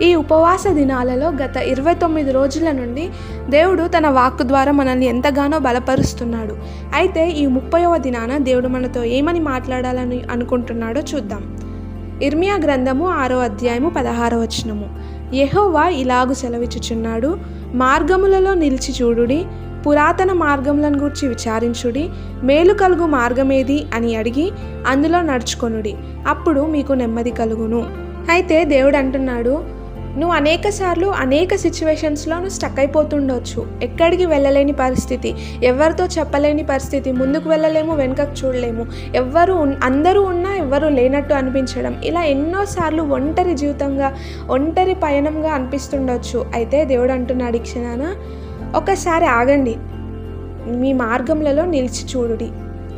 ఈ ఉపవాస దినాలలో గత 29 రోజుల నుండి దేవుడు తన వాక్కు ద్వారా మనల్ని ఎంతగానో బలపరుస్తున్నాడు. అయితే ఈ 30వ దినాన దేవుడు మనతో ఏమని మాట్లాడాలని అనుకుంటున్నాడో చూద్దాం. ఇర్మియా గ్రంథము 6వ అధ్యాయము 16వ వచనము. యెహోవా ఇలాగు సెలవిచ్చుచున్నాడు, మార్గములలో నిలిచి చూడుడి, పురాతన మార్గములను గూర్చి విచారించుడి, మేలు కలుగు మార్గమేది అని అడిగి అందులో నడుచుకొనుడి, అప్పుడు మీకు నెమ్మది కలుగును. అయితే దేవుడు అంటున్నాడు, నువ్వు అనేక సిచ్యువేషన్స్లో నువ్వు స్టక్ అయిపోతుండొచ్చు. ఎక్కడికి వెళ్ళలేని పరిస్థితి, ఎవరితో చెప్పలేని పరిస్థితి, ముందుకు వెళ్ళలేము, వెనుకకు చూడలేము, అందరూ ఉన్నా ఎవ్వరూ లేనట్టు అనిపించడం, ఇలా ఎన్నోసార్లు ఒంటరి జీవితంగా, ఒంటరి పయనంగా అనిపిస్తుండొచ్చు. అయితే దేవుడు అంటున్నాడు, ఈ క్షణాన ఒక్కసారి ఆగండి, మీ మార్గంలో నిలిచి చూడుడి,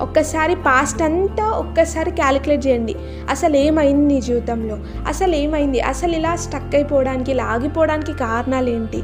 ఒక్కసారి పాస్ట్ అంతా ఒక్కసారి క్యాలిక్యులేట్ చేయండి. అసలు ఏమైంది నీ జీవితంలో, అసలు ఏమైంది, అసలు ఇలా స్టక్ అయిపోవడానికి, ఇలా ఆగిపోవడానికి కారణాలు ఏంటి?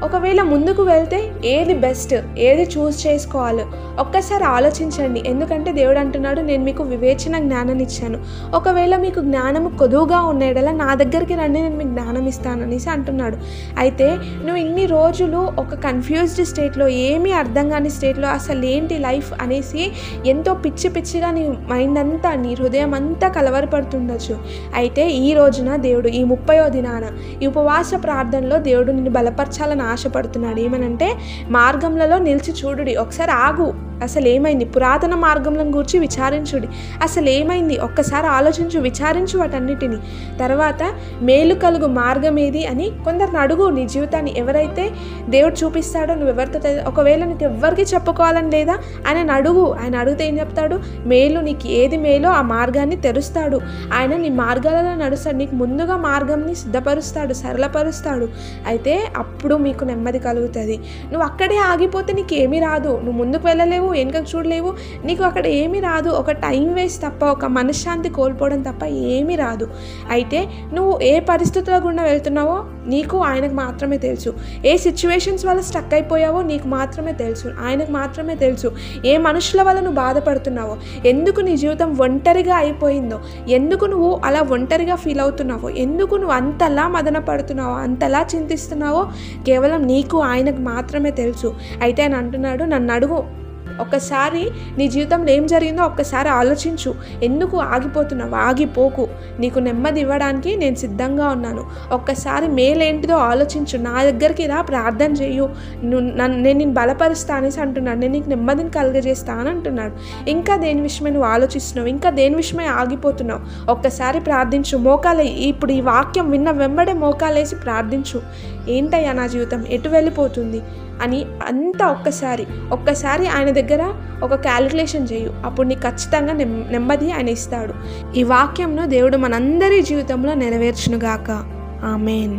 ఒకవేళ ముందుకు వెళ్తే ఏది బెస్ట్, ఏది చూస్ చేసుకోవాలో ఒక్కసారి ఆలోచించండి. ఎందుకంటే దేవుడు అంటున్నాడు, నేను మీకు వివేచన జ్ఞానాన్ని ఇచ్చాను. ఒకవేళ మీకు జ్ఞానము కొదువుగా ఉండేలా నా దగ్గరికి రండి, నేను మీకు జ్ఞానం ఇస్తాననేసి అంటున్నాడు. అయితే నువ్వు ఇన్ని రోజులు ఒక కన్ఫ్యూజ్డ్ స్టేట్లో, ఏమీ అర్థం కాని స్టేట్లో అసలు ఏంటి లైఫ్ అనేసి ఎంతో పిచ్చిగా నీ మైండ్ అంతా, నీ హృదయం అంతా కలవరపడుతుండొచ్చు. అయితే ఈ రోజున దేవుడు ఈ 30వ దినాన ఈ ఉపవాస ప్రార్థనలో దేవుడు నిన్ను బలపరచాలని ఆశపడుతున్నాడు. ఏమనంటే, మార్గంలో నిలిచి చూడుడి, ఒకసారి ఆగు, అసలు ఏమైంది, పురాతన మార్గంలను గురించి విచారించుడి, అసలు ఏమైంది ఒక్కసారి ఆలోచించు, విచారించు వాటన్నిటిని. తర్వాత మేలు కలుగు మార్గం ఏది అని కొందరిని అడుగు. నీ జీవితాన్ని ఎవరైతే దేవుడు చూపిస్తాడో, నువ్వు ఎవరితో, ఒకవేళ నీకు ఎవరికి చెప్పుకోవాలని లేదా ఆయన అడుగు. ఆయన అడిగితే ఏం చెప్తాడు? మేలు, నీకు ఏది మేలో ఆ మార్గాన్ని తెరుస్తాడు. ఆయన నీ మార్గాలలో నడుస్తాడు, నీకు ముందుగా మార్గంని సిద్ధపరుస్తాడు, సరళపరుస్తాడు. అయితే అప్పుడు మీకు నెమ్మది కలుగుతుంది. నువ్వు అక్కడే ఆగిపోతే నీకు ఏమీ రాదు, నువ్వు ముందుకు వెళ్ళలేవు, వెనుకకు చూడలేవు, నీకు అక్కడ ఏమీ రాదు. ఒక టైం వేస్ట్ తప్ప, ఒక మనశ్శాంతి కోల్పోవడం తప్ప ఏమీ రాదు. అయితే నువ్వు ఏ పరిస్థితుల గుండా వెళ్తున్నావో నీకు ఆయనకు మాత్రమే తెలుసు. ఏ సిచ్యువేషన్స్ వల్ల స్టక్ అయిపోయావో నీకు మాత్రమే తెలుసు, ఆయనకు మాత్రమే తెలుసు. ఏ మనుషుల వల్ల నువ్వు బాధపడుతున్నావో, ఎందుకు నీ జీవితం ఒంటరిగా అయిపోయిందో, ఎందుకు నువ్వు అలా ఒంటరిగా ఫీల్ అవుతున్నావో, ఎందుకు నువ్వు అంతలా మదన పడుతున్నావో, అంతలా చింతిస్తున్నావో కేవలం నీకు ఆయనకు మాత్రమే తెలుసు. అయితే ఆయన అంటున్నాడు, నన్ను అడుగు, ఒక్కసారి నీ జీవితంలో ఏం జరిగిందో ఒక్కసారి ఆలోచించు. ఎందుకు ఆగిపోతున్నావు? ఆగిపోకు, నీకు నెమ్మది ఇవ్వడానికి నేను సిద్ధంగా ఉన్నాను. ఒక్కసారి మేలేంటిదో ఆలోచించు, నా దగ్గరికి రా, ప్రార్థన చేయు, నేను నిన్ను బలపరుస్తా అనేసి అంటున్నాడు. నేను నీకు నెమ్మదిని కలుగజేస్తా అని అంటున్నాడు. ఇంకా దేని విషయమే నువ్వు ఆలోచిస్తున్నావు, ఇంకా దేని విషయమే ఆగిపోతున్నావు? ఒక్కసారి ప్రార్థించు, మోకాలే. ఇప్పుడు ఈ వాక్యం విన్న వెంబడే మోకాలేసి ప్రార్థించు. ఏంటయ్యా నా జీవితం ఎటు వెళ్ళిపోతుంది అని అంతా ఒక్కసారి ఆయన దగ్గర ఒక క్యాలిక్యులేషన్ చేయు. అప్పుడు నీకు ఖచ్చితంగా నెమ్మది ఆయన ఇస్తాడు. ఈ వాక్యంను దేవుడు మనందరి జీవితంలో నెరవేర్చునుగాక. ఆమేన్.